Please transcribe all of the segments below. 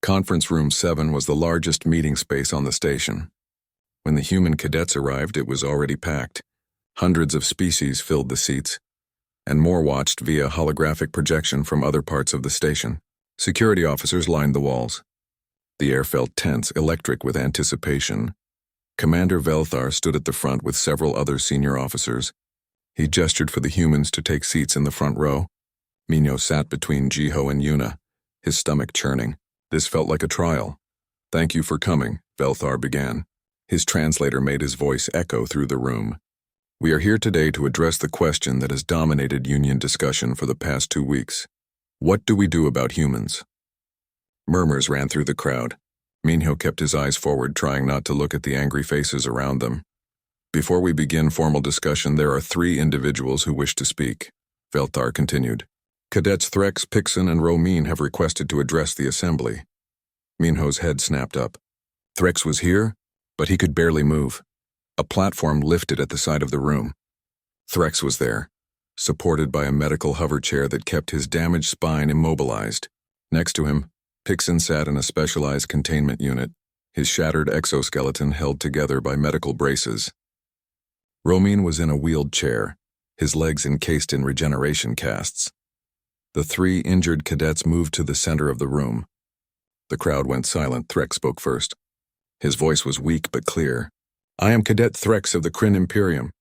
Conference Room 7 was the largest meeting space on the station. When the human cadets arrived, it was already packed. Hundreds of species filled the seats, and more watched via holographic projection from other parts of the station. Security officers lined the walls. The air felt tense, electric with anticipation. Commander Velthar stood at the front with several other senior officers. He gestured for the humans to take seats in the front row. Minho sat between Jiho and Yuna, his stomach churning. This felt like a trial. "Thank you for coming," Velthar began. His translator made his voice echo through the room. "We are here today to address the question that has dominated union discussion for the past 2 weeks. What do we do about humans?" Murmurs ran through the crowd. Minho kept his eyes forward, trying not to look at the angry faces around them. "Before we begin formal discussion, there are 3 individuals who wish to speak," Velthar continued. "Cadets Threx, Pixon, and Romine have requested to address the assembly." Minho's head snapped up. Threx was here, but he could barely move. A platform lifted at the side of the room. Threx was there, supported by a medical hover chair that kept his damaged spine immobilized. Next to him, Pixon sat in a specialized containment unit, his shattered exoskeleton held together by medical braces. Romine was in a wheeled chair, his legs encased in regeneration casts. The 3 injured cadets moved to the center of the room. The crowd went silent. Threx spoke first. His voice was weak but clear. "I am Cadet Threx of the Kryn Imperium.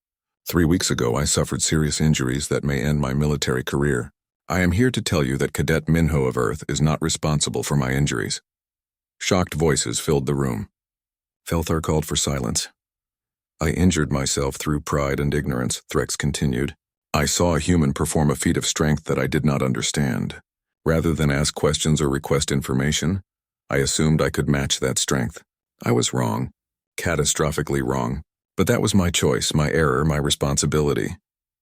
3 weeks ago I suffered serious injuries that may end my military career. I am here to tell you that Cadet Minho of Earth is not responsible for my injuries." Shocked voices filled the room. Velthar called for silence. "I injured myself through pride and ignorance," Threx continued. "I saw a human perform a feat of strength that I did not understand. Rather than ask questions or request information, I assumed I could match that strength. I was wrong, catastrophically wrong. But that was my choice, my error, my responsibility."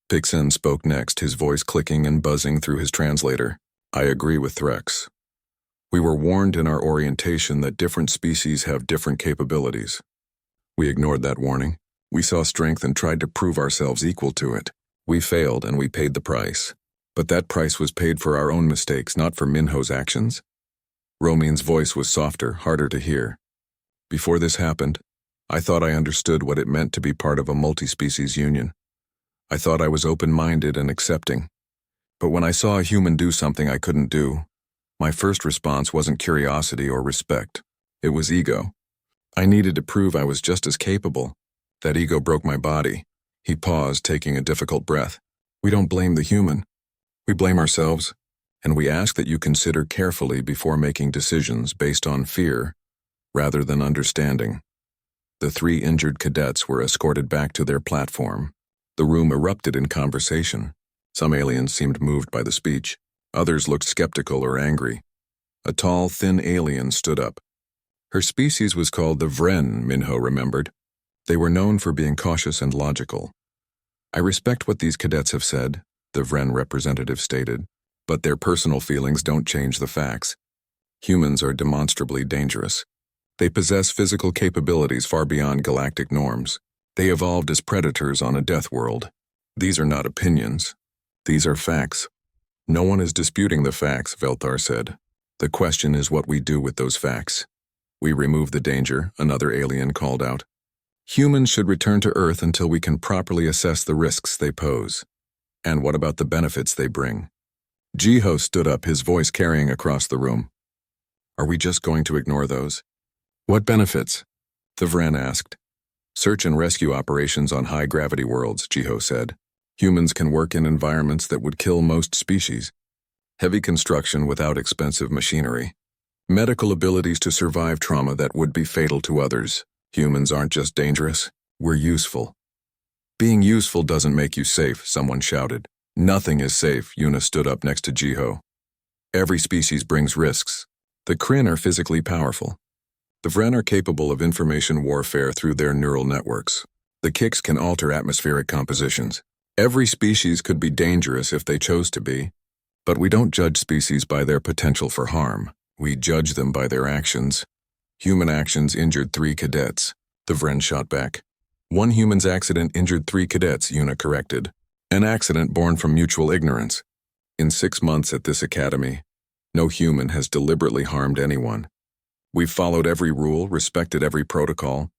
Pixon spoke next, his voice clicking and buzzing through his translator. "I agree with Threx. We were warned in our orientation that different species have different capabilities. We ignored that warning. We saw strength and tried to prove ourselves equal to it. We failed and we paid the price. But that price was paid for our own mistakes, not for Minho's actions." Romine's voice was softer, harder to hear. "Before this happened, I thought I understood what it meant to be part of a multi-species union. I thought I was open-minded and accepting. But when I saw a human do something I couldn't do, my first response wasn't curiosity or respect. It was ego. I needed to prove I was just as capable. That ego broke my body." He paused, taking a difficult breath. "We don't blame the human. We blame ourselves, and we ask that you consider carefully before making decisions based on fear rather than understanding." The 3 injured cadets were escorted back to their platform. The room erupted in conversation. Some aliens seemed moved by the speech. Others looked skeptical or angry. A tall, thin alien stood up. Her species was called the Vren, Minho remembered. They were known for being cautious and logical. "I respect what these cadets have said," the Vren representative stated, "but their personal feelings don't change the facts. Humans are demonstrably dangerous. They possess physical capabilities far beyond galactic norms. They evolved as predators on a death world. These are not opinions. These are facts." "No one is disputing the facts," Velthar said. "The question is what we do with those facts." "We remove the danger," another alien called out. "Humans should return to Earth until we can properly assess the risks they pose. And what about the benefits they bring?" Jiho stood up, his voice carrying across the room. "Are we just going to ignore those?" "What benefits?" the Vren asked. "Search and rescue operations on high-gravity worlds," Jiho said. "Humans can work in environments that would kill most species. Heavy construction without expensive machinery. Medical abilities to survive trauma that would be fatal to others. Humans aren't just dangerous, we're useful." "Being useful doesn't make you safe," someone shouted. "Nothing is safe," Yuna stood up next to Jiho. "Every species brings risks. The Kryn are physically powerful. The Vren are capable of information warfare through their neural networks. The Kix can alter atmospheric compositions. Every species could be dangerous if they chose to be. But we don't judge species by their potential for harm. We judge them by their actions. Human actions injured 3 cadets," the Vren shot back. "One human's accident injured 3 cadets," Yuna corrected. "An accident born from mutual ignorance. In 6 months at this academy, no human has deliberately harmed anyone. We've followed every rule, respected every protocol,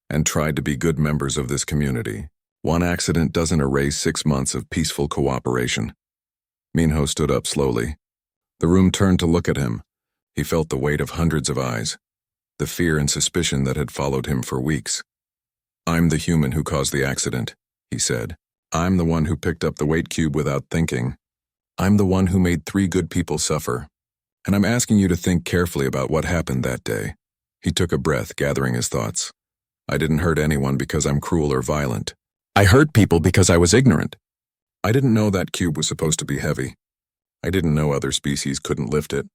and tried to be good members of this community. One accident doesn't erase 6 months of peaceful cooperation. Minho stood up slowly. The room turned to look at him. He felt the weight of hundreds of eyes, the fear and suspicion that had followed him for weeks. "I'm the human who caused the accident," he said. "I'm the one who picked up the weight cube without thinking. I'm the one who made 3 good people suffer. And I'm asking you to think carefully about what happened that day." He took a breath, gathering his thoughts. "I didn't hurt anyone because I'm cruel or violent. I hurt people because I was ignorant. I didn't know that cube was supposed to be heavy. I didn't know other species couldn't lift it.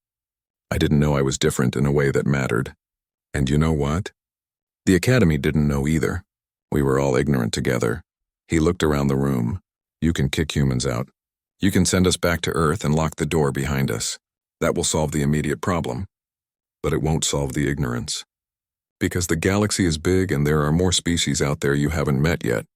I didn't know I was different in a way that mattered. And you know what? The Academy didn't know either. We were all ignorant together." He looked around the room. "You can kick humans out. You can send us back to Earth and lock the door behind us. That will solve the immediate problem. But it won't solve the ignorance. Because the galaxy is big and there are more species out there you haven't met yet.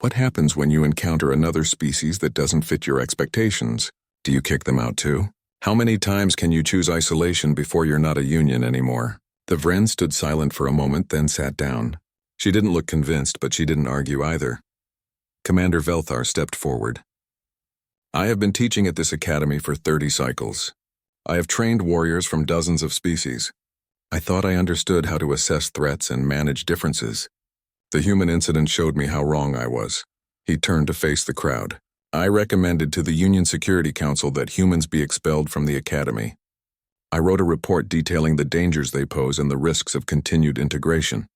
What happens when you encounter another species that doesn't fit your expectations? Do you kick them out too? How many times can you choose isolation before you're not a union anymore?" The Vren stood silent for a moment, then sat down. She didn't look convinced, but she didn't argue either. Commander Velthar stepped forward. "I have been teaching at this academy for 30 cycles. I have trained warriors from dozens of species. I thought I understood how to assess threats and manage differences. The human incident showed me how wrong I was." He turned to face the crowd. "I recommended to the Union Security Council that humans be expelled from the academy. I wrote a report detailing the dangers they pose and the risks of continued integration."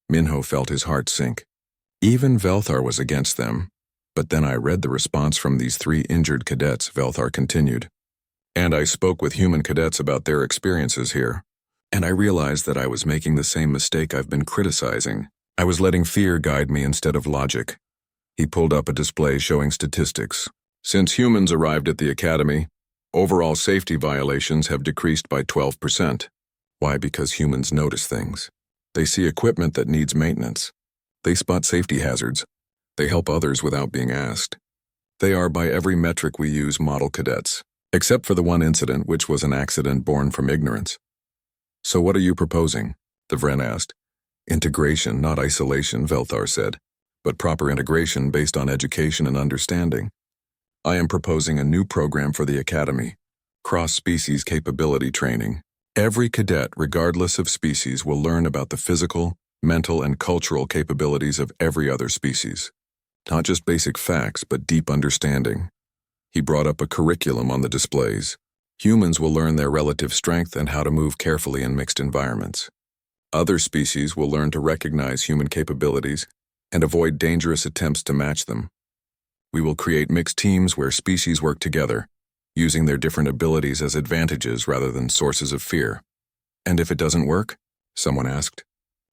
Minho felt his heart sink. Even Velthar was against them. But then I read the response from these 3 injured cadets, Velthar continued. "And I spoke with human cadets about their experiences here. And I realized that I was making the same mistake I've been criticizing. I was letting fear guide me instead of logic." He pulled up a display showing statistics. "Since humans arrived at the academy, overall safety violations have decreased by 12%. Why? Because humans notice things. They see equipment that needs maintenance. They spot safety hazards. They help others without being asked. They are, by every metric we use, model cadets, except for the one incident, which was an accident born from ignorance." "So what are you proposing?" the Vren asked. "Integration, not isolation," Velthar said, "but proper integration based on education and understanding. I am proposing a new program for the Academy, cross-species capability training. Every cadet, regardless of species, will learn about the physical, mental, and cultural capabilities of every other species. Not just basic facts, but deep understanding." He brought up a curriculum on the displays. Humans will learn their relative strength and how to move carefully in mixed environments. Other species will learn to recognize human capabilities and avoid dangerous attempts to match them. We will create mixed teams where species work together, using their different abilities as advantages rather than sources of fear. "And if it doesn't work?" someone asked.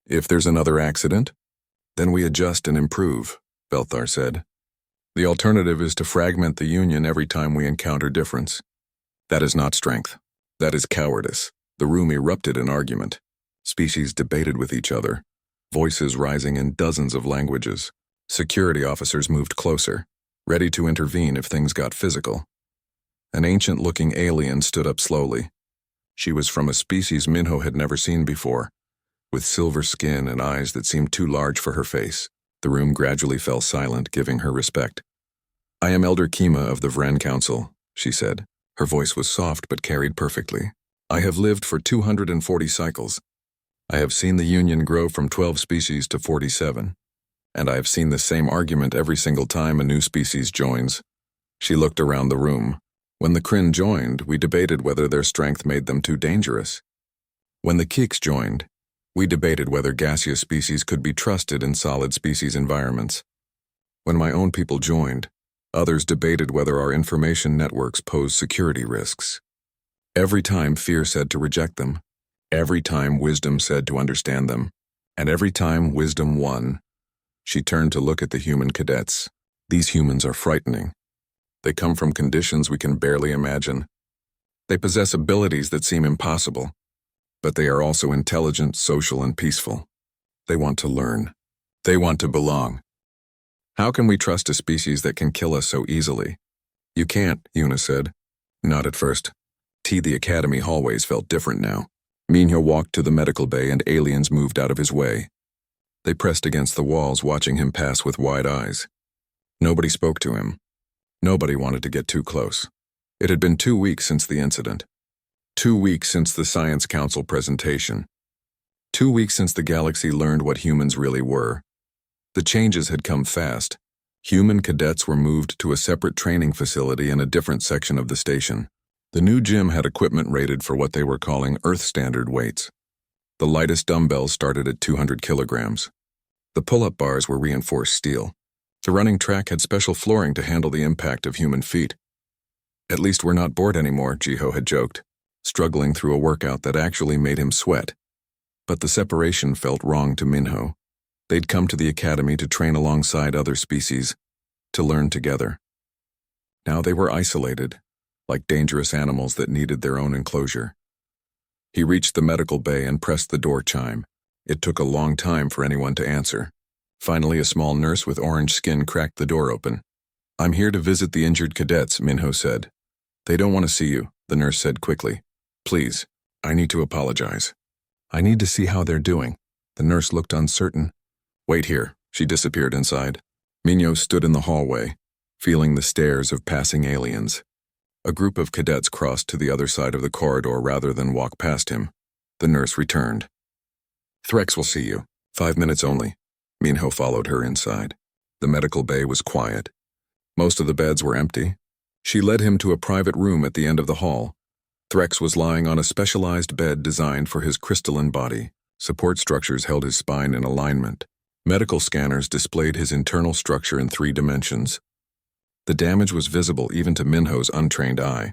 "If there's another accident? Then we adjust and improve," Velthar said. "The alternative is to fragment the Union every time we encounter difference. That is not strength. That is cowardice." The room erupted in argument. Species debated with each other, voices rising in dozens of languages. Security officers moved closer, ready to intervene if things got physical. An ancient-looking alien stood up slowly. She was from a species Minho had never seen before, with silver skin and eyes that seemed too large for her face. The room gradually fell silent, giving her respect. "I am Elder Kima of the Vren Council," she said. Her voice was soft but carried perfectly. "I have lived for 240 cycles. I have seen the Union grow from 12 species to 47. And I have seen the same argument every single time a new species joins." She looked around the room. "When the Kryn joined, we debated whether their strength made them too dangerous. When the Keeks joined, we debated whether gaseous species could be trusted in solid species environments. When my own people joined, others debated whether our information networks pose security risks. Every time fear said to reject them, every time wisdom said to understand them, and every time wisdom won." She turned to look at the human cadets. "These humans are frightening. They come from conditions we can barely imagine. They possess abilities that seem impossible, but they are also intelligent, social, and peaceful. They want to learn. They want to belong. How can we trust a species that can kill us so easily?" "You can't," Una said. "Not at first." The Academy hallways felt different now. Minho walked to the medical bay and aliens moved out of his way. They pressed against the walls, watching him pass with wide eyes. Nobody spoke to him. Nobody wanted to get too close. It had been 2 weeks since the incident. 2 weeks since the Science Council presentation. 2 weeks since the galaxy learned what humans really were. The changes had come fast. Human cadets were moved to a separate training facility in a different section of the station. The new gym had equipment rated for what they were calling Earth standard weights. The lightest dumbbells started at 200 kilograms. The pull-up bars were reinforced steel. The running track had special flooring to handle the impact of human feet. At least we're not bored anymore, Jiho had joked, struggling through a workout that actually made him sweat. But the separation felt wrong to Minho. They'd come to the academy to train alongside other species, to learn together. Now they were isolated, like dangerous animals that needed their own enclosure. He reached the medical bay and pressed the door chime. It took a long time for anyone to answer. Finally, a small nurse with orange skin cracked the door open. "I'm here to visit the injured cadets," Minho said. "They don't want to see you," the nurse said quickly. "Please, I need to apologize. I need to see how they're doing." The nurse looked uncertain. "Wait here." She disappeared inside. Minho stood in the hallway, feeling the stares of passing aliens. A group of cadets crossed to the other side of the corridor rather than walk past him. The nurse returned. "Threx will see you. 5 minutes only." Minho followed her inside. The medical bay was quiet. Most of the beds were empty. She led him to a private room at the end of the hall. Threx was lying on a specialized bed designed for his crystalline body. Support structures held his spine in alignment. Medical scanners displayed his internal structure in 3 dimensions. The damage was visible even to Minho's untrained eye.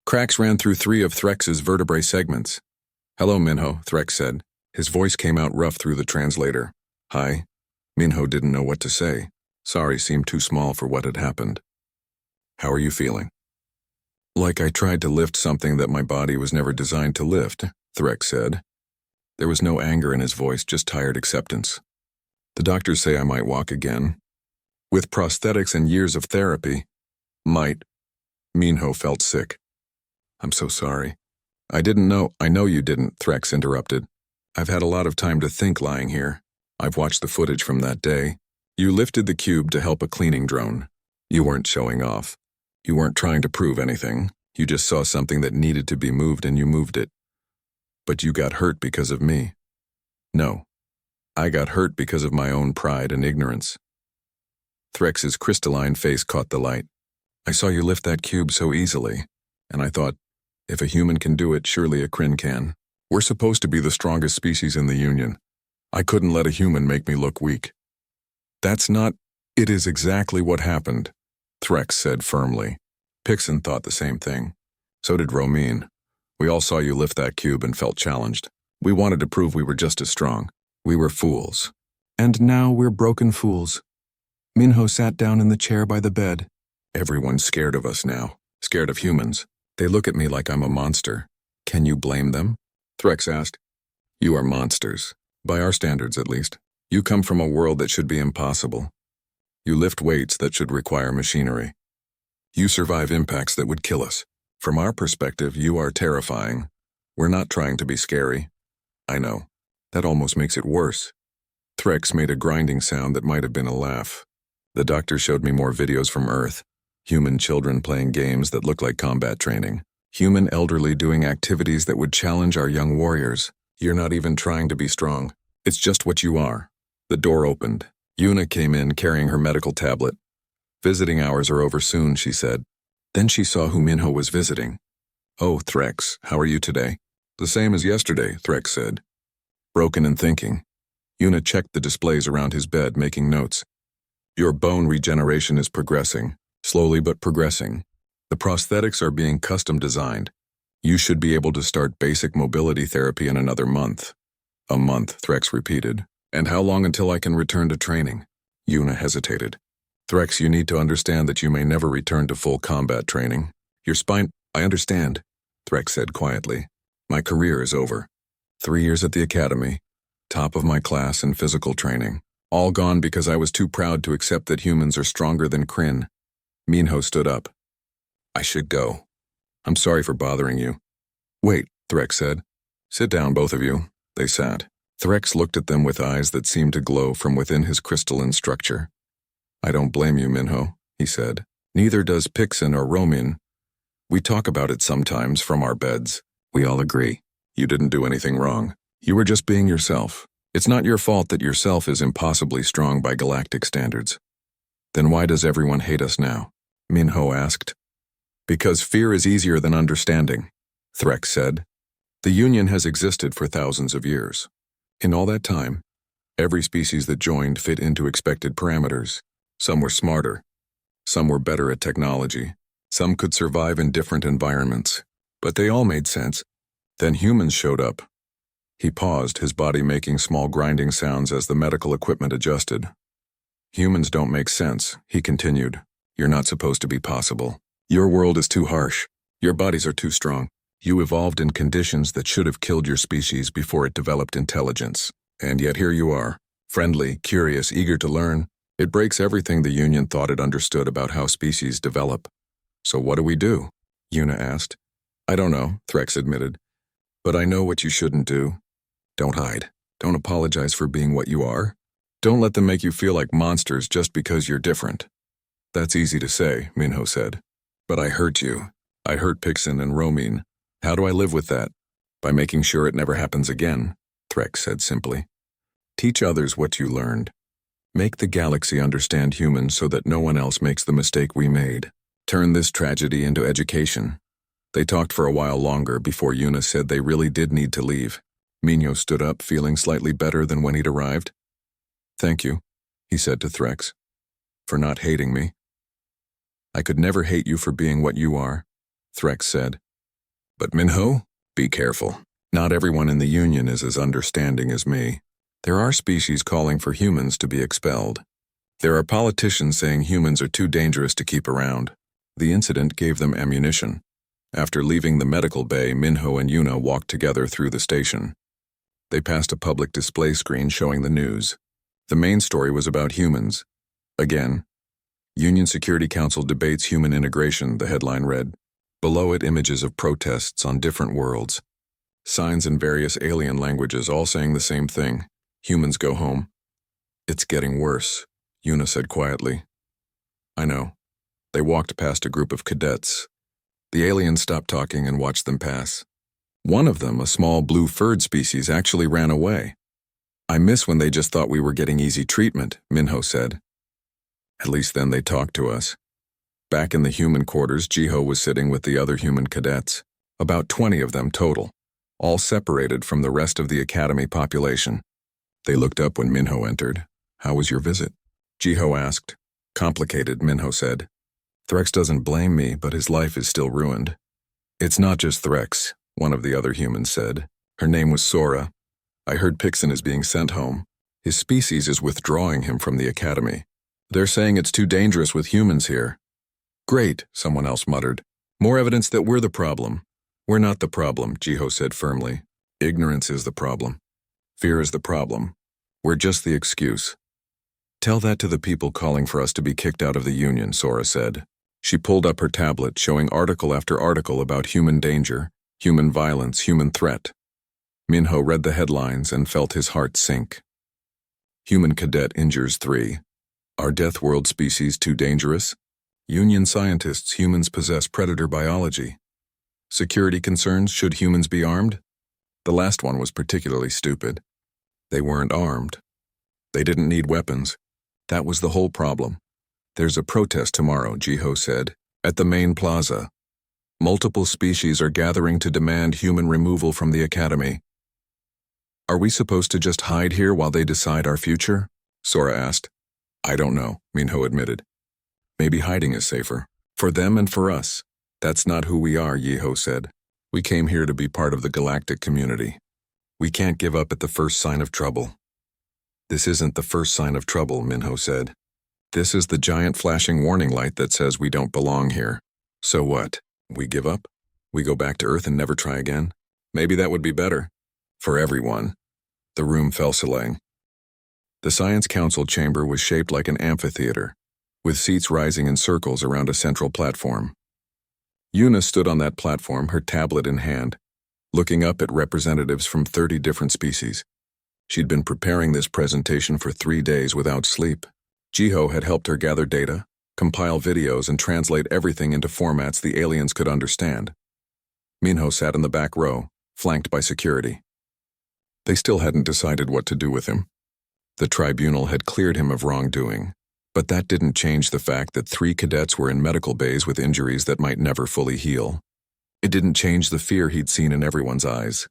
Cracks ran through 3 of Threx's vertebrae segments. "Hello, Minho," Threx said. His voice came out rough through the translator. "Hi." Minho didn't know what to say. Sorry seemed too small for what had happened. "How are you feeling?" "Like I tried to lift something that my body was never designed to lift," Threx said. There was no anger in his voice, just tired acceptance. "The doctors say I might walk again. With prosthetics and years of therapy, might." Minho felt sick. "I'm so sorry." I know you didn't," Threx interrupted. "I've had a lot of time to think lying here. I've watched the footage from that day. You lifted the cube to help a cleaning drone. You weren't showing off. You weren't trying to prove anything. You just saw something that needed to be moved and you moved it. But you got hurt because of me. No. I got hurt because of my own pride and ignorance." Threx's crystalline face caught the light. "I saw you lift that cube so easily, and I thought, if a human can do it, surely a Kryn can. We're supposed to be the strongest species in the Union. I couldn't let a human make me look weak." "That's not—" "It is exactly what happened," Threx said firmly. Pixon thought the same thing. So did Romine. "We all saw you lift that cube and felt challenged. We wanted to prove we were just as strong. We were fools. And now we're broken fools." Minho sat down in the chair by the bed. "Everyone's scared of us now. Scared of humans. They look at me like I'm a monster. Can you blame them?" Threx asked. "You are monsters. By our standards, at least. You come from a world that should be impossible. You lift weights that should require machinery. You survive impacts that would kill us. From our perspective, you are terrifying. We're not trying to be scary." "I know. That almost makes it worse." Threx made a grinding sound that might have been a laugh. "The doctor showed me more videos from Earth. Human children playing games that look like combat training. Human elderly doing activities that would challenge our young warriors. You're not even trying to be strong. It's just what you are." The door opened. Yuna came in carrying her medical tablet. "Visiting hours are over soon," she said. Then she saw who Minho was visiting. "Oh, Threx, how are you today?" "The same as yesterday," Threx said. Broken and thinking. Yuna checked the displays around his bed, making notes. "Your bone regeneration is progressing, slowly but progressing. The prosthetics are being custom designed. You should be able to start basic mobility therapy in another month." "A month," Threx repeated. "And how long until I can return to training?" Yuna hesitated. "Threx, you need to understand that you may never return to full combat training. Your spine—" "I understand," Threx said quietly. "My career is over. 3 years at the academy, top of my class in physical training. All gone because I was too proud to accept that humans are stronger than Kryn." Minho stood up. "I should go. I'm sorry for bothering you." "Wait," Threx said. Sit down, both of you. They sat. Threx looked at them with eyes that seemed to glow from within his crystalline structure. I don't blame you, Minho, he said. Neither does Pixin or Romin. We talk about it sometimes from our beds. We all agree. You didn't do anything wrong. You were just being yourself. It's not your fault that yourself is impossibly strong by galactic standards. Then why does everyone hate us now? Minho asked. Because fear is easier than understanding, Threx said. The Union has existed for thousands of years. In all that time, every species that joined fit into expected parameters. Some were smarter. Some were better at technology. Some could survive in different environments. But they all made sense. Then humans showed up. He paused, his body making small grinding sounds as the medical equipment adjusted. Humans don't make sense, he continued. You're not supposed to be possible. Your world is too harsh. Your bodies are too strong. You evolved in conditions that should have killed your species before it developed intelligence. And yet here you are, friendly, curious, eager to learn. It breaks everything the Union thought it understood about how species develop. So what do we do? Yuna asked. I don't know, Threx admitted. But I know what you shouldn't do. Don't hide. Don't apologize for being what you are. Don't let them make you feel like monsters just because you're different. That's easy to say, Minho said. But I hurt you. I hurt Pixin and Romin. How do I live with that? By making sure it never happens again, Threx said simply. Teach others what you learned. Make the galaxy understand humans so that no one else makes the mistake we made. Turn this tragedy into education. They talked for a while longer before Yuna said they really did need to leave. Minho stood up, feeling slightly better than when he'd arrived. Thank you, he said to Threx, for not hating me. I could never hate you for being what you are, Threx said. But Minho, be careful. Not everyone in the Union is as understanding as me. There are species calling for humans to be expelled. There are politicians saying humans are too dangerous to keep around. The incident gave them ammunition. After leaving the medical bay, Minho and Yuna walked together through the station. They passed a public display screen showing the news. The main story was about humans. Again, Union Security Council debates human integration, the headline read. Below it, images of protests on different worlds. Signs in various alien languages all saying the same thing. Humans go home. It's getting worse, Yuna said quietly. I know. They walked past a group of cadets. The aliens stopped talking and watched them pass. One of them, a small blue-furred species, actually ran away. I miss when they just thought we were getting easy treatment, Minho said. At least then they talked to us. Back in the human quarters, Jiho was sitting with the other human cadets, about 20 of them total, all separated from the rest of the academy population. They looked up when Minho entered. How was your visit? Jiho asked. Complicated, Minho said. Threx doesn't blame me, but his life is still ruined. It's not just Threx, one of the other humans said. Her name was Sora. I heard Pixin is being sent home. His species is withdrawing him from the academy. They're saying it's too dangerous with humans here. Great, someone else muttered. More evidence that we're the problem. We're not the problem, Jiho said firmly. Ignorance is the problem. Fear is the problem. We're just the excuse. Tell that to the people calling for us to be kicked out of the Union, Sora said. She pulled up her tablet, showing article after article about human danger, human violence, human threat. Minho read the headlines and felt his heart sink. Human cadet injures 3. Are Death World species too dangerous? Union scientists, humans possess predator biology. Security concerns, should humans be armed? The last one was particularly stupid. They weren't armed. They didn't need weapons. That was the whole problem. There's a protest tomorrow, Jiho said, at the main plaza. Multiple species are gathering to demand human removal from the academy. Are we supposed to just hide here while they decide our future? Sora asked. I don't know, Minho admitted. Maybe hiding is safer. For them and for us. That's not who we are, Jiho said. We came here to be part of the galactic community. We can't give up at the first sign of trouble. This isn't the first sign of trouble, Minho said. This is the giant flashing warning light that says we don't belong here. So what? We give up? We go back to Earth and never try again? Maybe that would be better. For everyone. The room fell silang. The Science Council chamber was shaped like an amphitheater, with seats rising in circles around a central platform. Yuna stood on that platform, her tablet in hand, looking up at representatives from 30 different species. She'd been preparing this presentation for 3 days without sleep. Jiho had helped her gather data, compile videos, and translate everything into formats the aliens could understand. Minho sat in the back row, flanked by security. They still hadn't decided what to do with him. The tribunal had cleared him of wrongdoing, but that didn't change the fact that 3 cadets were in medical bays with injuries that might never fully heal. It didn't change the fear he'd seen in everyone's eyes.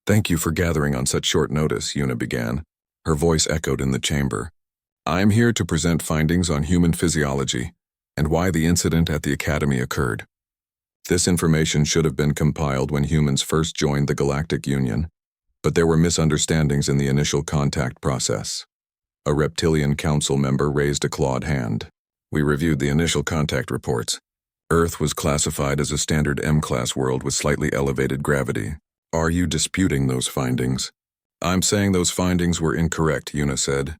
"Thank you for gathering on such short notice," Yuna began. Her voice echoed in the chamber. "I'm here to present findings on human physiology and why the incident at the Academy occurred. This information should have been compiled when humans first joined the Galactic Union, but there were misunderstandings in the initial contact process." A reptilian council member raised a clawed hand. "We reviewed the initial contact reports. Earth was classified as a standard M-class world with slightly elevated gravity. Are you disputing those findings?" "I'm saying those findings were incorrect," Yuna said.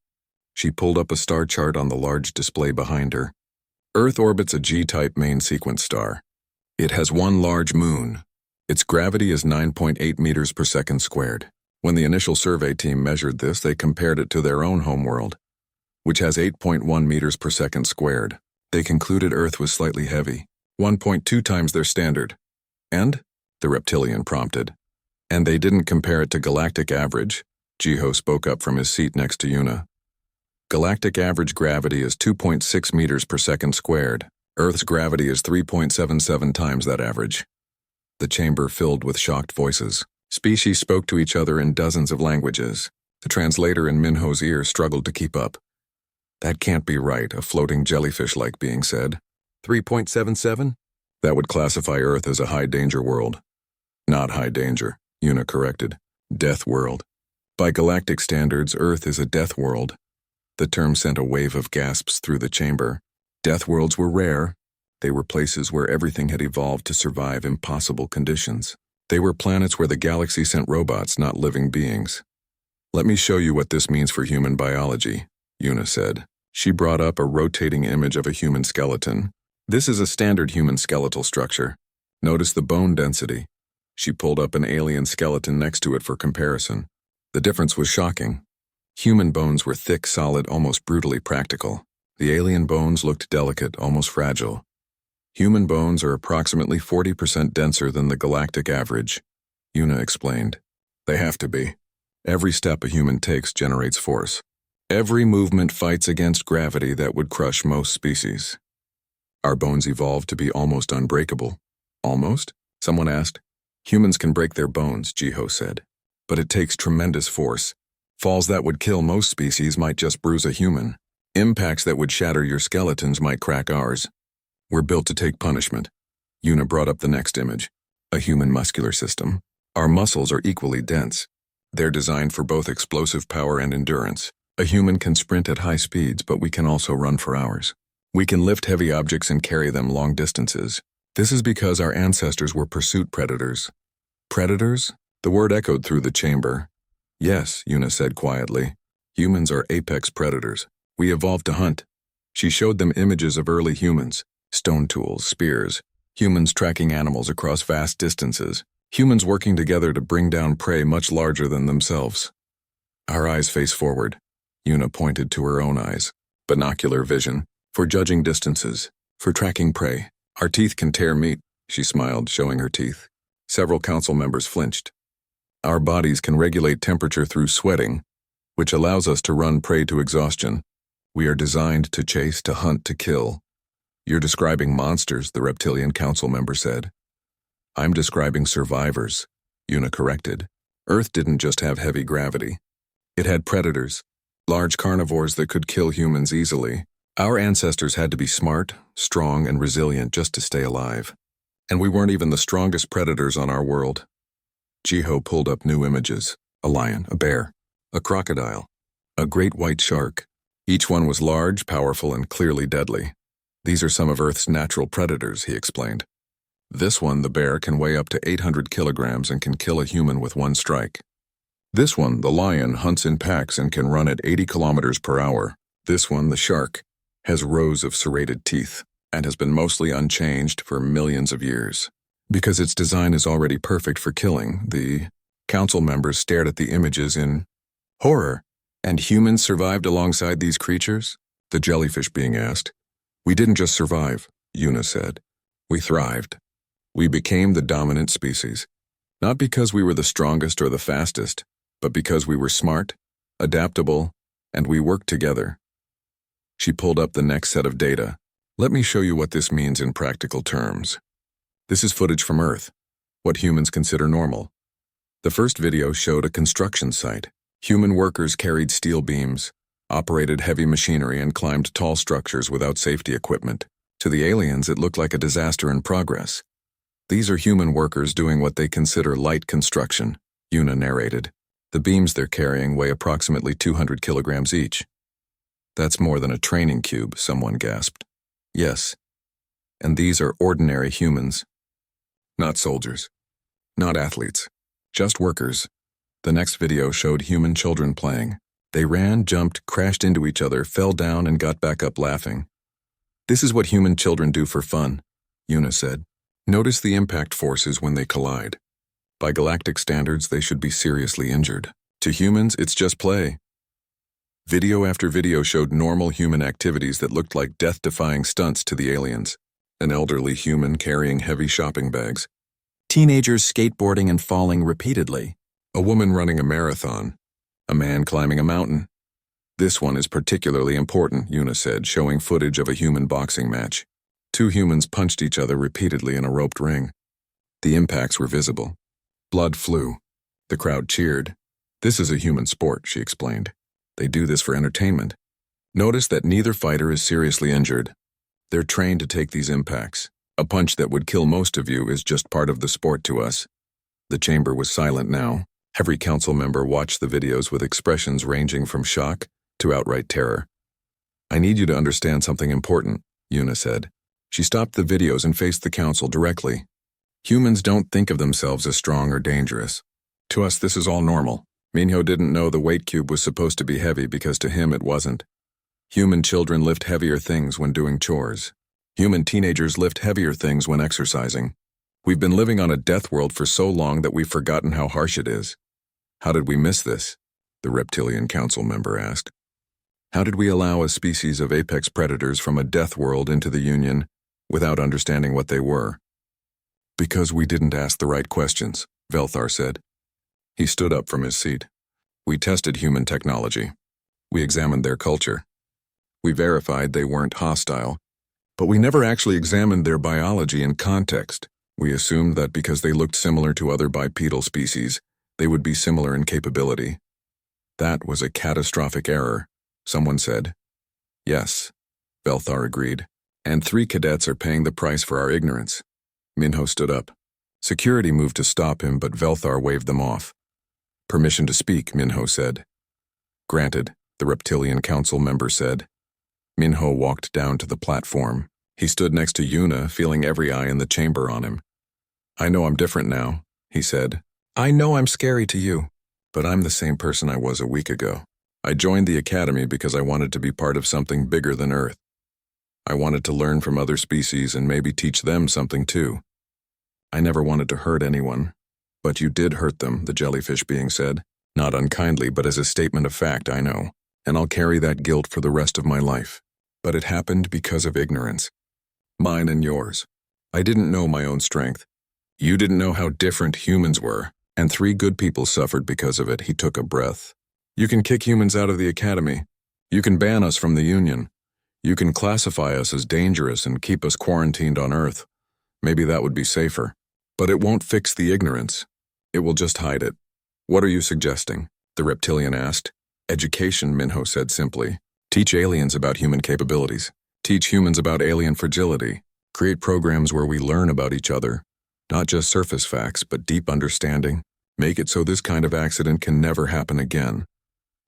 She pulled up a star chart on the large display behind her. Earth orbits a G-type main sequence star. It has one large moon. Its gravity is 9.8 meters per second squared. When the initial survey team measured this, they compared it to their own homeworld, which has 8.1 meters per second squared. They concluded Earth was slightly heavy, 1.2 times their standard. "And?" the reptilian prompted. "And they didn't compare it to galactic average," Jiho spoke up from his seat next to Yuna. "Galactic average gravity is 2.6 meters per second squared. Earth's gravity is 3.77 times that average." The chamber filled with shocked voices. Species spoke to each other in dozens of languages. The translator in Minho's ear struggled to keep up. "That can't be right," a floating jellyfish-like being said. 3.77? That would classify Earth as a high-danger world. "Not high danger," Yuna corrected. "Death world. By galactic standards, Earth is a death world." The term sent a wave of gasps through the chamber. Death worlds were rare. They were places where everything had evolved to survive impossible conditions. They were planets where the galaxy sent robots, not living beings. "Let me show you what this means for human biology," Yuna said. She brought up a rotating image of a human skeleton. "This is a standard human skeletal structure. Notice the bone density." She pulled up an alien skeleton next to it for comparison. The difference was shocking. Human bones were thick, solid, almost brutally practical. The alien bones looked delicate, almost fragile. Human bones are approximately 40% denser than the galactic average, Yuna explained. "They have to be. Every step a human takes generates force. Every movement fights against gravity that would crush most species. Our bones evolved to be almost unbreakable." "Almost?" someone asked. "Humans can break their bones," Jiho said. "But it takes tremendous force. Falls that would kill most species might just bruise a human. Impacts that would shatter your skeletons might crack ours. We're built to take punishment." Yuna brought up the next image. A human muscular system. Our muscles are equally dense. They're designed for both explosive power and endurance. A human can sprint at high speeds, but we can also run for hours. We can lift heavy objects and carry them long distances. This is because our ancestors were pursuit predators. "Predators?" The word echoed through the chamber. "Yes," Yuna said quietly. "Humans are apex predators. We evolved to hunt." She showed them images of early humans. Stone tools, spears, humans tracking animals across vast distances, humans working together to bring down prey much larger than themselves. "Our eyes face forward." Yuna pointed to her own eyes. "Binocular vision, for judging distances, for tracking prey. Our teeth can tear meat," she smiled, showing her teeth. Several council members flinched. "Our bodies can regulate temperature through sweating, which allows us to run prey to exhaustion. We are designed to chase, to hunt, to kill." "You're describing monsters," the reptilian council member said. "I'm describing survivors," Yuna corrected. Earth didn't just have heavy gravity. It had predators, large carnivores that could kill humans easily. Our ancestors had to be smart, strong, and resilient just to stay alive. And we weren't even the strongest predators on our world. Jiho pulled up new images. A lion, a bear, a crocodile, a great white shark. Each one was large, powerful, and clearly deadly. "These are some of Earth's natural predators," he explained. "This one, the bear, can weigh up to 800 kilograms and can kill a human with one strike. This one, the lion, hunts in packs and can run at 80 kilometers per hour. This one, the shark, has rows of serrated teeth and has been mostly unchanged for millions of years. Because its design is already perfect for killing, the council members stared at the images in horror. And humans survived alongside these creatures? The jellyfish being asked. We didn't just survive, Una said. We thrived. We became the dominant species. Not because we were the strongest or the fastest, but because we were smart, adaptable, and we worked together. She pulled up the next set of data. Let me show you what this means in practical terms. This is footage from Earth, what humans consider normal. The first video showed a construction site. Human workers carried steel beams, operated heavy machinery, and climbed tall structures without safety equipment. To the aliens, it looked like a disaster in progress. These are human workers doing what they consider light construction, Una narrated. The beams they're carrying weigh approximately 200 kilograms each. That's more than a training cube, someone gasped. Yes. And these are ordinary humans. Not soldiers. Not athletes. Just workers. The next video showed human children playing. They ran, jumped, crashed into each other, fell down, and got back up laughing. This is what human children do for fun, Una said. Notice the impact forces when they collide. By galactic standards, they should be seriously injured. To humans, it's just play. Video after video showed normal human activities that looked like death-defying stunts to the aliens. An elderly human carrying heavy shopping bags. Teenagers skateboarding and falling repeatedly. A woman running a marathon. A man climbing a mountain. This one is particularly important, Una said, showing footage of a human boxing match. Two humans punched each other repeatedly in a roped ring. The impacts were visible. Blood flew. The crowd cheered. This is a human sport, she explained. They do this for entertainment. Notice that neither fighter is seriously injured. They're trained to take these impacts. A punch that would kill most of you is just part of the sport to us. The chamber was silent now. Every council member watched the videos with expressions ranging from shock to outright terror. I need you to understand something important, Una said. She stopped the videos and faced the council directly. Humans don't think of themselves as strong or dangerous. To us, this is all normal. Minho didn't know the weight cube was supposed to be heavy because to him it wasn't. Human children lift heavier things when doing chores. Human teenagers lift heavier things when exercising. We've been living on a death world for so long that we've forgotten how harsh it is. How did we miss this? The reptilian council member asked. How did we allow a species of apex predators from a death world into the Union without understanding what they were? Because we didn't ask the right questions, Velthar said. He stood up from his seat. We tested human technology. We examined their culture. We verified they weren't hostile. But we never actually examined their biology in context. We assumed that because they looked similar to other bipedal species, they would be similar in capability. That was a catastrophic error, someone said. Yes, Velthar agreed. And 3 cadets are paying the price for our ignorance. Minho stood up. Security moved to stop him, but Velthar waved them off. Permission to speak, Minho said. Granted, the reptilian council member said. Minho walked down to the platform. He stood next to Una, feeling every eye in the chamber on him. I know I'm different now, he said. I know I'm scary to you, but I'm the same person I was a week ago. I joined the academy because I wanted to be part of something bigger than Earth. I wanted to learn from other species and maybe teach them something too. I never wanted to hurt anyone. But you did hurt them, the jellyfish being said. Not unkindly, but as a statement of fact, I know. And I'll carry that guilt for the rest of my life. But it happened because of ignorance. Mine and yours. I didn't know my own strength. You didn't know how different humans were. And 3 good people suffered because of it. He took a breath. You can kick humans out of the academy. You can ban us from the Union. You can classify us as dangerous and keep us quarantined on Earth. Maybe that would be safer. But it won't fix the ignorance. It will just hide it. What are you suggesting? The reptilian asked. Education, Minho said simply. Teach aliens about human capabilities. Teach humans about alien fragility. Create programs where we learn about each other. Not just surface facts, but deep understanding. Make it so this kind of accident can never happen again.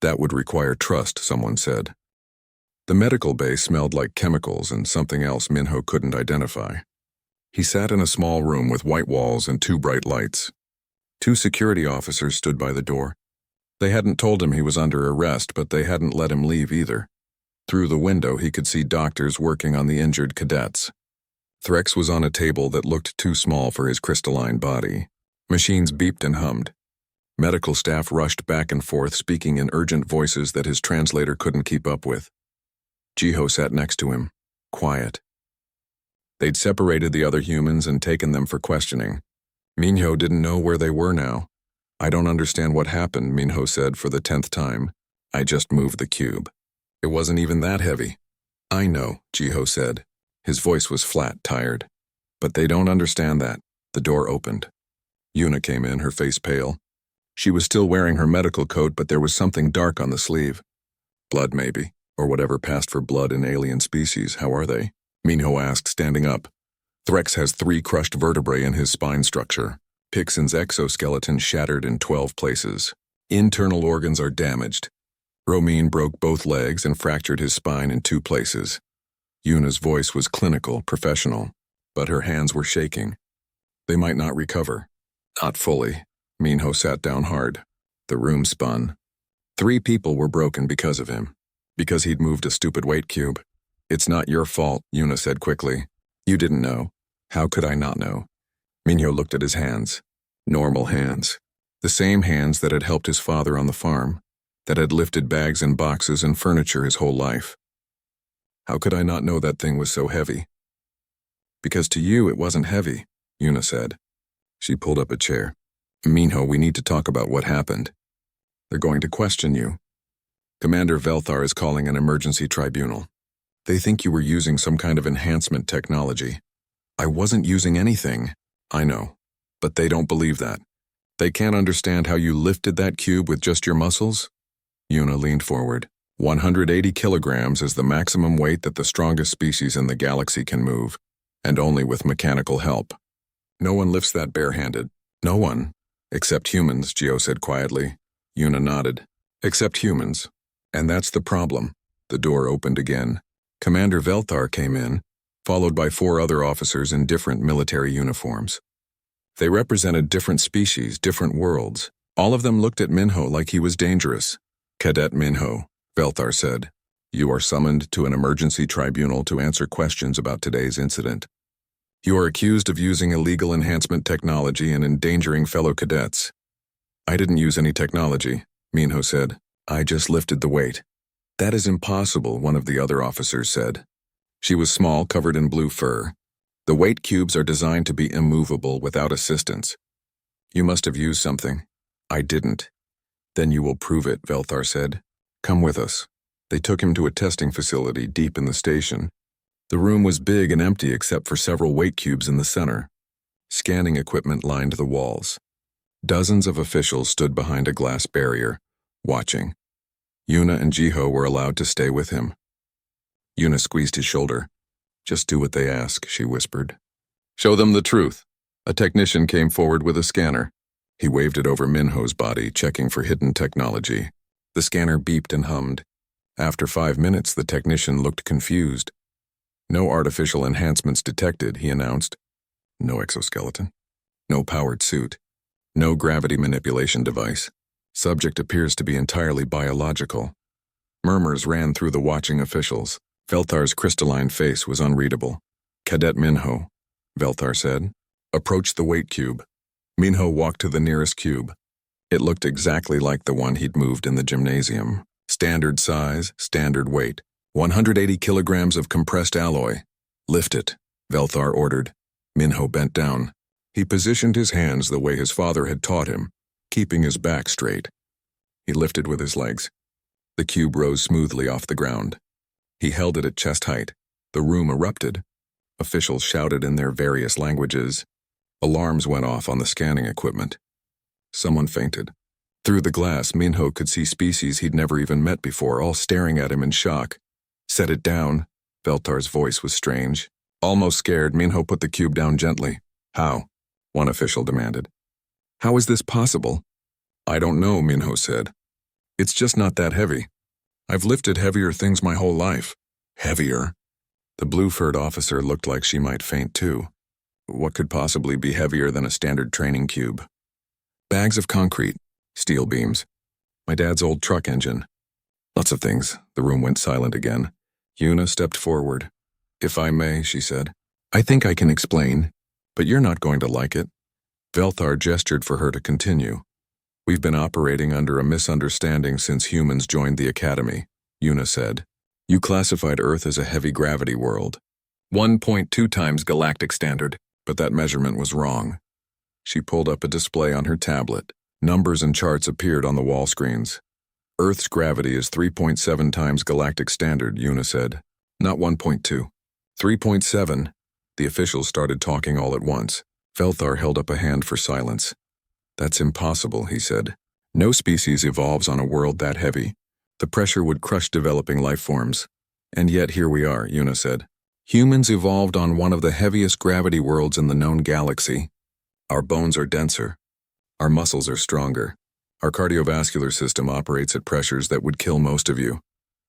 That would require trust, someone said. The medical bay smelled like chemicals and something else Minho couldn't identify. He sat in a small room with white walls and 2 bright lights. 2 security officers stood by the door. They hadn't told him he was under arrest, but they hadn't let him leave either. Through the window, he could see doctors working on the injured cadets. Threx was on a table that looked too small for his crystalline body. Machines beeped and hummed. Medical staff rushed back and forth, speaking in urgent voices that his translator couldn't keep up with. Jiho sat next to him, quiet. They'd separated the other humans and taken them for questioning. Minho didn't know where they were now. I don't understand what happened, Minho said for the 10th time. I just moved the cube. It wasn't even that heavy. I know, Jiho said. His voice was flat, tired. But they don't understand that. The door opened. Yuna came in, her face pale. She was still wearing her medical coat, but there was something dark on the sleeve. Blood, maybe, or whatever passed for blood in alien species. How are they? Minho asked, standing up. Threx has 3 crushed vertebrae in his spine structure. Pixon's exoskeleton shattered in 12 places. Internal organs are damaged. Romine broke both legs and fractured his spine in 2 places. Yuna's voice was clinical, professional, but her hands were shaking. They might not recover. Not fully. Minho sat down hard. The room spun. 3 people were broken because of him. Because he'd moved a stupid weight cube. It's not your fault, Yuna said quickly. You didn't know. How could I not know? Minho looked at his hands. Normal hands. The same hands that had helped his father on the farm, that had lifted bags and boxes and furniture his whole life. How could I not know that thing was so heavy? Because to you it wasn't heavy, Yuna said. She pulled up a chair. Minho, we need to talk about what happened. They're going to question you. Commander Velthar is calling an emergency tribunal. They think you were using some kind of enhancement technology. I wasn't using anything. I know. But they don't believe that. They can't understand how you lifted that cube with just your muscles? Yuna leaned forward. 180 kilograms is the maximum weight that the strongest species in the galaxy can move, and only with mechanical help. No one lifts that barehanded. No one. Except humans, Gio said quietly. Yuna nodded. Except humans. And that's the problem. The door opened again. Commander Velthar came in, followed by 4 other officers in different military uniforms. They represented different species, different worlds. All of them looked at Minho like he was dangerous. Cadet Minho, Velthar said, you are summoned to an emergency tribunal to answer questions about today's incident. You are accused of using illegal enhancement technology and endangering fellow cadets. I didn't use any technology, Minho said. I just lifted the weight. That is impossible, one of the other officers said. She was small, covered in blue fur. The weight cubes are designed to be immovable without assistance. You must have used something. I didn't. Then you will prove it, Velthar said. Come with us. They took him to a testing facility deep in the station. The room was big and empty except for several weight cubes in the center. Scanning equipment lined the walls. Dozens of officials stood behind a glass barrier, watching. Yuna and Jiho were allowed to stay with him. Yuna squeezed his shoulder. Just do what they ask, she whispered. Show them the truth. A technician came forward with a scanner. He waved it over Minho's body, checking for hidden technology. The scanner beeped and hummed. After 5 minutes, the technician looked confused. No artificial enhancements detected, he announced. No exoskeleton. No powered suit. No gravity manipulation device. Subject appears to be entirely biological. Murmurs ran through the watching officials. Velthar's crystalline face was unreadable. Cadet Minho, Velthar said. Approach the weight cube. Minho walked to the nearest cube. It looked exactly like the one he'd moved in the gymnasium. Standard size, standard weight. 180 kilograms of compressed alloy. Lift it, Velthar ordered. Minho bent down. He positioned his hands the way his father had taught him, keeping his back straight. He lifted with his legs. The cube rose smoothly off the ground. He held it at chest height. The room erupted. Officials shouted in their various languages. Alarms went off on the scanning equipment. Someone fainted. Through the glass, Minho could see species he'd never even met before, all staring at him in shock. Set it down. Veltar's voice was strange. Almost scared, Minho put the cube down gently. How? One official demanded. How is this possible? I don't know, Minho said. It's just not that heavy. I've lifted heavier things my whole life. Heavier? The blue-furred officer looked like she might faint too. What could possibly be heavier than a standard training cube? Bags of concrete, steel beams, my dad's old truck engine. Lots of things. The room went silent again. Yuna stepped forward. If I may, she said. I think I can explain, but you're not going to like it. Velthar gestured for her to continue. We've been operating under a misunderstanding since humans joined the Academy, Yuna said. You classified Earth as a heavy gravity world. 1.2 times galactic standard, but that measurement was wrong. She pulled up a display on her tablet. Numbers and charts appeared on the wall screens. Earth's gravity is 3.7 times galactic standard, Yuna said. Not 1.2. 3.7. The officials started talking all at once. Velthar held up a hand for silence. That's impossible, he said. No species evolves on a world that heavy. The pressure would crush developing life forms. And yet here we are, Yuna said. Humans evolved on one of the heaviest gravity worlds in the known galaxy. Our bones are denser. Our muscles are stronger. Our cardiovascular system operates at pressures that would kill most of you.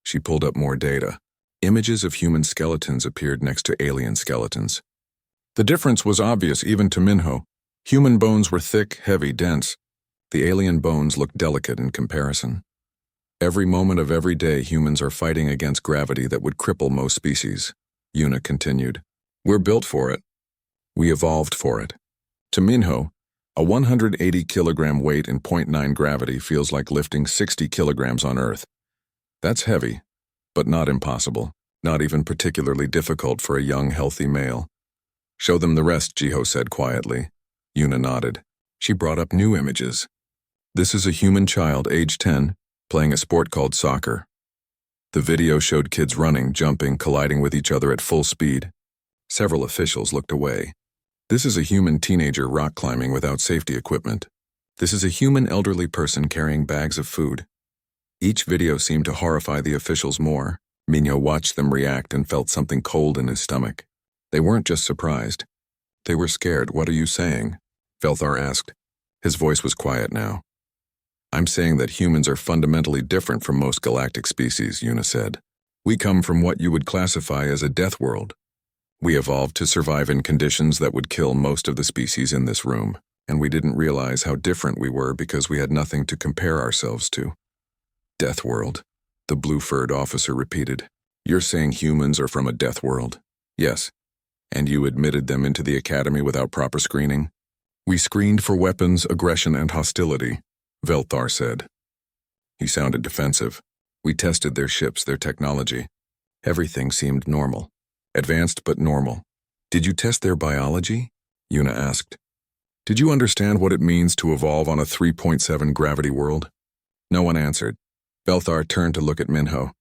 She pulled up more data. Images of human skeletons appeared next to alien skeletons. The difference was obvious even to Minho. Human bones were thick, heavy, dense. The alien bones looked delicate in comparison. Every moment of every day, humans are fighting against gravity that would cripple most species. Yuna continued. We're built for it. We evolved for it. To Minho, a 180-kilogram weight in 0.9 gravity feels like lifting 60 kilograms on Earth. That's heavy, but not impossible, not even particularly difficult for a young, healthy male. Show them the rest, Jiho said quietly. Yuna nodded. She brought up new images. This is a human child, age 10, playing a sport called soccer. The video showed kids running, jumping, colliding with each other at full speed. Several officials looked away. This is a human teenager rock climbing without safety equipment. This is a human elderly person carrying bags of food. Each video seemed to horrify the officials more. Minho watched them react and felt something cold in his stomach. They weren't just surprised. They were scared. What are you saying? Velthar asked. His voice was quiet now. I'm saying that humans are fundamentally different from most galactic species, Yuna said. We come from what you would classify as a death world. We evolved to survive in conditions that would kill most of the species in this room, and we didn't realize how different we were because we had nothing to compare ourselves to. Death world, the blue-furred officer repeated. You're saying humans are from a death world? Yes. And you admitted them into the Academy without proper screening? We screened for weapons, aggression, and hostility, Velthar said. He sounded defensive. We tested their ships, their technology. Everything seemed normal. Advanced but normal. Did you test their biology? Yuna asked. Did you understand what it means to evolve on a 3.7 gravity world? No one answered. Velthar turned to look at Minho.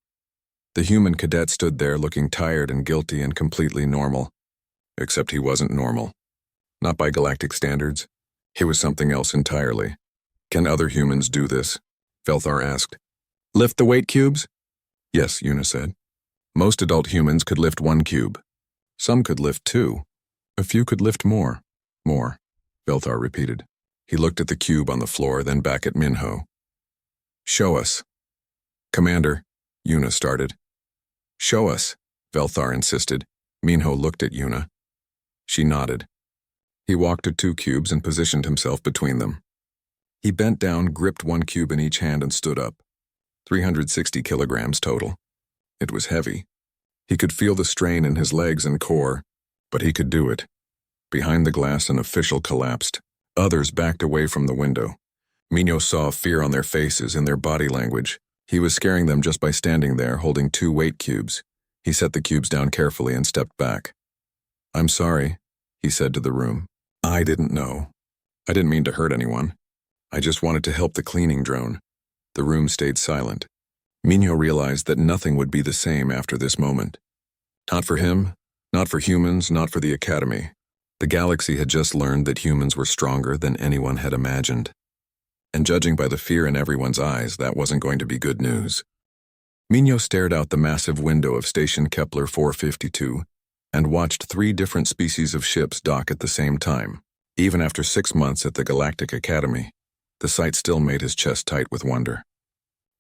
The human cadet stood there looking tired and guilty and completely normal. Except he wasn't normal. Not by galactic standards. He was something else entirely. Can other humans do this? Velthar asked. Lift the weight cubes? Yes, Yuna said. Most adult humans could lift 1 cube. Some could lift 2. A few could lift more. More, Velthar repeated. He looked at the cube on the floor, then back at Minho. Show us. Commander, Yuna started. Show us, Velthar insisted. Minho looked at Yuna. She nodded. He walked to 2 cubes and positioned himself between them. He bent down, gripped 1 cube in each hand and stood up. 360 kilograms total. It was heavy. He could feel the strain in his legs and core, but he could do it. Behind the glass, an official collapsed. Others backed away from the window. Minho saw fear on their faces, in their body language. He was scaring them just by standing there, holding 2 weight cubes. He set the cubes down carefully and stepped back. I'm sorry, he said to the room. I didn't know. I didn't mean to hurt anyone. I just wanted to help the cleaning drone. The room stayed silent. Minho realized that nothing would be the same after this moment. Not for him, not for humans, not for the Academy. The galaxy had just learned that humans were stronger than anyone had imagined. And judging by the fear in everyone's eyes, that wasn't going to be good news. Minho stared out the massive window of Station Kepler 452 and watched 3 different species of ships dock at the same time. Even after 6 months at the Galactic Academy, the sight still made his chest tight with wonder.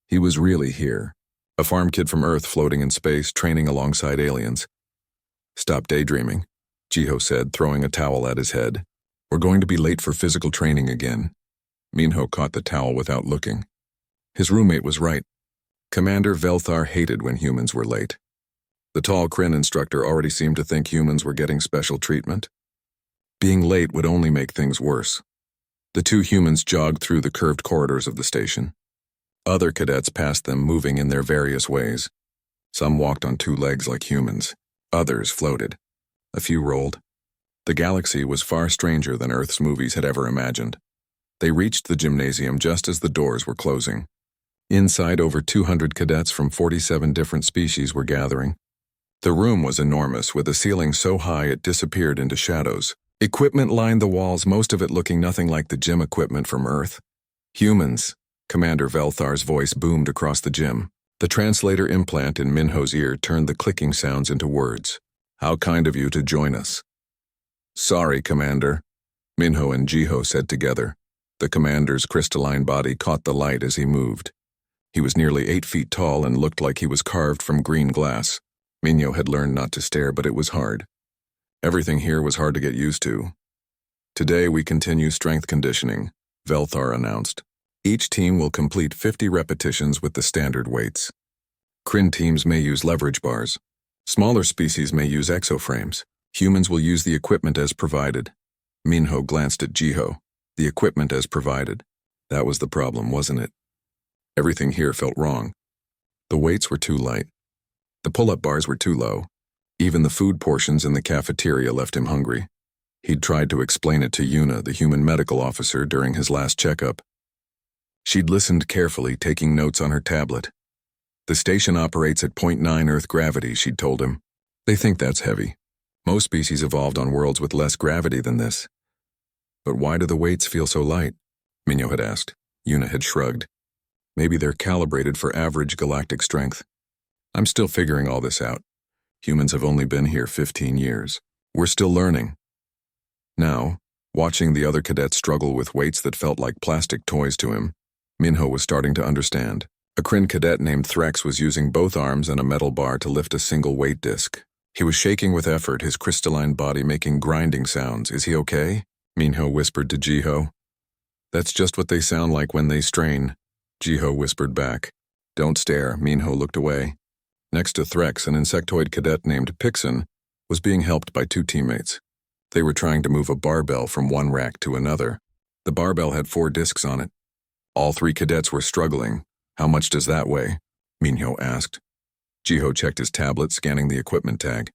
He was really here, a farm kid from Earth floating in space, training alongside aliens. Stop daydreaming, Jiho said, throwing a towel at his head. We're going to be late for physical training again. Minho caught the towel without looking. His roommate was right. Commander Velthar hated when humans were late. The tall Kryn instructor already seemed to think humans were getting special treatment. Being late would only make things worse. The two humans jogged through the curved corridors of the station. Other cadets passed them, moving in their various ways. Some walked on two legs like humans. Others floated. A few rolled. The galaxy was far stranger than Earth's movies had ever imagined. They reached the gymnasium just as the doors were closing. Inside, over 200 cadets from 47 different species were gathering. The room was enormous, with a ceiling so high it disappeared into shadows. Equipment lined the walls, most of it looking nothing like the gym equipment from Earth. Humans, Commander Velthar's voice boomed across the gym. The translator implant in Minho's ear turned the clicking sounds into words. How kind of you to join us. Sorry, Commander, Minho and Jiho said together. The commander's crystalline body caught the light as he moved. He was nearly 8 feet tall and looked like he was carved from green glass. Minho had learned not to stare, but it was hard. Everything here was hard to get used to. Today we continue strength conditioning, Velthar announced. Each team will complete 50 repetitions with the standard weights. Kryn teams may use leverage bars. Smaller species may use exoframes. Humans will use the equipment as provided. Minho glanced at Jiho. The equipment as provided. That was the problem, wasn't it? Everything here felt wrong. The weights were too light. The pull-up bars were too low. Even the food portions in the cafeteria left him hungry. He'd tried to explain it to Yuna, the human medical officer, during his last checkup. She'd listened carefully, taking notes on her tablet. The station operates at 0.9 Earth gravity, she'd told him. They think that's heavy. Most species evolved on worlds with less gravity than this. But why do the weights feel so light? Minho had asked. Yuna had shrugged. Maybe they're calibrated for average galactic strength. I'm still figuring all this out. Humans have only been here 15 years. We're still learning. Now, watching the other cadets struggle with weights that felt like plastic toys to him, Minho was starting to understand. A Kryn cadet named Threx was using both arms and a metal bar to lift a single weight disc. He was shaking with effort, his crystalline body making grinding sounds. Is he okay? Minho whispered to Jiho. That's just what they sound like when they strain, Jiho whispered back. Don't stare, Minho looked away. Next to Threx, an insectoid cadet named Pixon was being helped by two teammates. They were trying to move a barbell from one rack to another. The barbell had 4 discs on it. All 3 cadets were struggling. How much does that weigh? Minho asked. Jiho checked his tablet, scanning the equipment tag.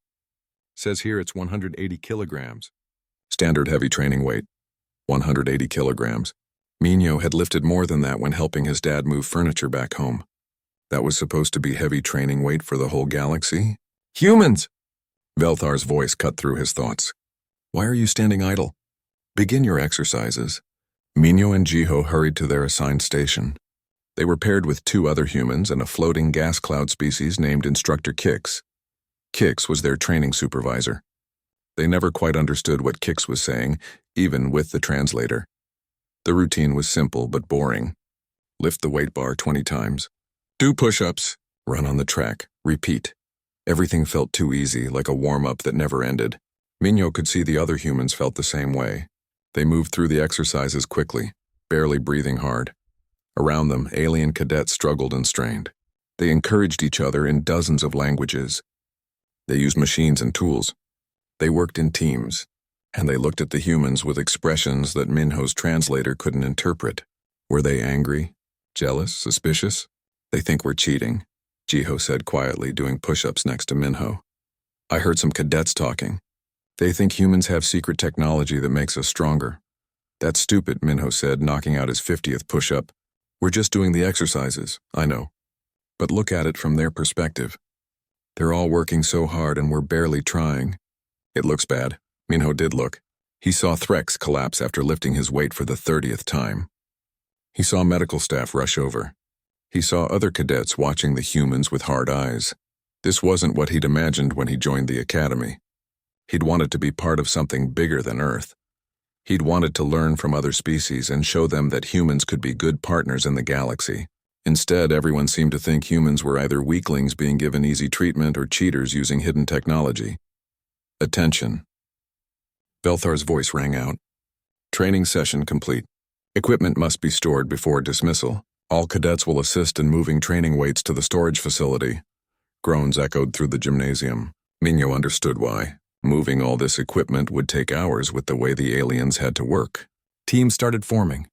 Says here it's 180 kilograms. Standard heavy training weight. 180 kilograms. Minho had lifted more than that when helping his dad move furniture back home. That was supposed to be heavy training weight for the whole galaxy? Humans! Velthar's voice cut through his thoughts. Why are you standing idle? Begin your exercises. Minho and Jiho hurried to their assigned station. They were paired with 2 other humans and a floating gas cloud species named Instructor Kix. Kix was their training supervisor. They never quite understood what Kix was saying, even with the translator. The routine was simple but boring. Lift the weight bar 20 times. Do push-ups. Run on the track. Repeat. Everything felt too easy, like a warm-up that never ended. Minho could see the other humans felt the same way. They moved through the exercises quickly, barely breathing hard. Around them, alien cadets struggled and strained. They encouraged each other in dozens of languages. They used machines and tools. They worked in teams, and they looked at the humans with expressions that Minho's translator couldn't interpret. Were they angry? Jealous? Suspicious? They think we're cheating, Jiho said quietly, doing push-ups next to Minho. I heard some cadets talking. They think humans have secret technology that makes us stronger. That's stupid, Minho said, knocking out his 50th push-up. We're just doing the exercises, I know. But look at it from their perspective. They're all working so hard and we're barely trying. It looks bad. Minho did look. He saw Threx collapse after lifting his weight for the 30th time. He saw medical staff rush over. He saw other cadets watching the humans with hard eyes. This wasn't what he'd imagined when he joined the academy. He'd wanted to be part of something bigger than Earth. He'd wanted to learn from other species and show them that humans could be good partners in the galaxy. Instead, everyone seemed to think humans were either weaklings being given easy treatment or cheaters using hidden technology. Attention. Velthar's voice rang out. Training session complete. Equipment must be stored before dismissal. All cadets will assist in moving training weights to the storage facility. Groans echoed through the gymnasium. Mino understood why. Moving all this equipment would take hours with the way the aliens had to work. Teams started forming.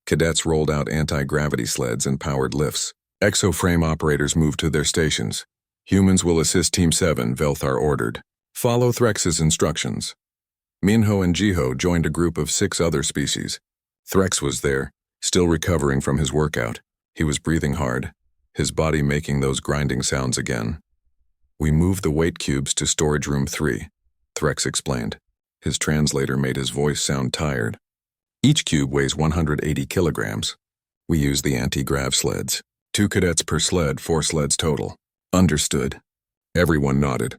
Cadets rolled out anti-gravity sleds and powered lifts. Exoframe operators moved to their stations. Humans will assist Team 7, Velthar ordered. Follow Threx's instructions. Minho and Jiho joined a group of 6 other species. Threx was there, still recovering from his workout. He was breathing hard, his body making those grinding sounds again. We moved the weight cubes to storage room 3, Threx explained. His translator made his voice sound tired. Each cube weighs 180 kilograms. We use the anti-grav sleds. 2 cadets per sled, 4 sleds total. Understood. Everyone nodded.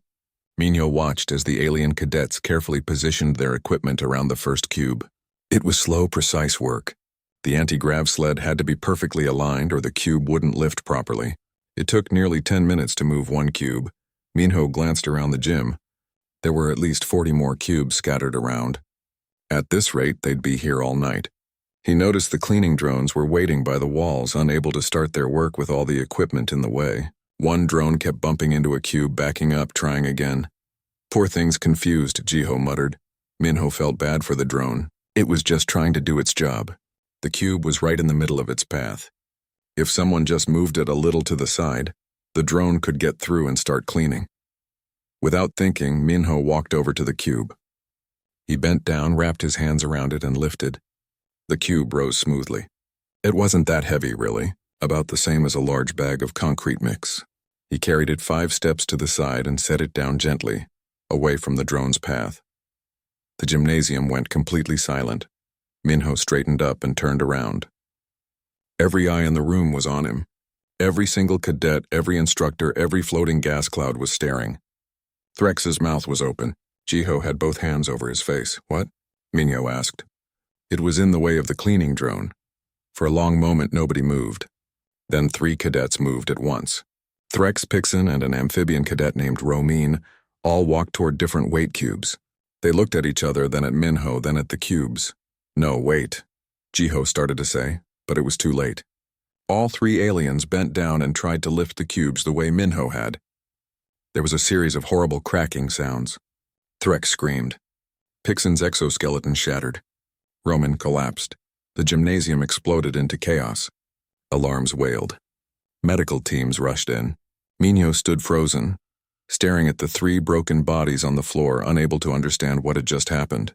Minho watched as the alien cadets carefully positioned their equipment around the first cube. It was slow, precise work. The anti-grav sled had to be perfectly aligned or the cube wouldn't lift properly. It took nearly 10 minutes to move one cube. Minho glanced around the gym. There were at least 40 more cubes scattered around. At this rate, they'd be here all night. He noticed the cleaning drones were waiting by the walls, unable to start their work with all the equipment in the way. One drone kept bumping into a cube, backing up, trying again. Poor thing's confused, Jiho muttered. Minho felt bad for the drone. It was just trying to do its job. The cube was right in the middle of its path. If someone just moved it a little to the side, the drone could get through and start cleaning. Without thinking, Minho walked over to the cube. He bent down, wrapped his hands around it, and lifted. The cube rose smoothly. It wasn't that heavy, really, about the same as a large bag of concrete mix. He carried it 5 steps to the side and set it down gently, away from the drone's path. The gymnasium went completely silent. Minho straightened up and turned around. Every eye in the room was on him. Every single cadet, every instructor, every floating gas cloud was staring. Threx's mouth was open. Jiho had both hands over his face. What? Minho asked. It was in the way of the cleaning drone. For a long moment, nobody moved. Then 3 cadets moved at once. Threx, Pixin, and an amphibian cadet named Romine all walked toward different weight cubes. They looked at each other, then at Minho, then at the cubes. No, wait, Jiho started to say, but it was too late. All 3 aliens bent down and tried to lift the cubes the way Minho had. There was a series of horrible cracking sounds. Threx screamed. Pixin's exoskeleton shattered. Roman collapsed. The gymnasium exploded into chaos. Alarms wailed. Medical teams rushed in. Minho stood frozen, staring at the 3 broken bodies on the floor, unable to understand what had just happened.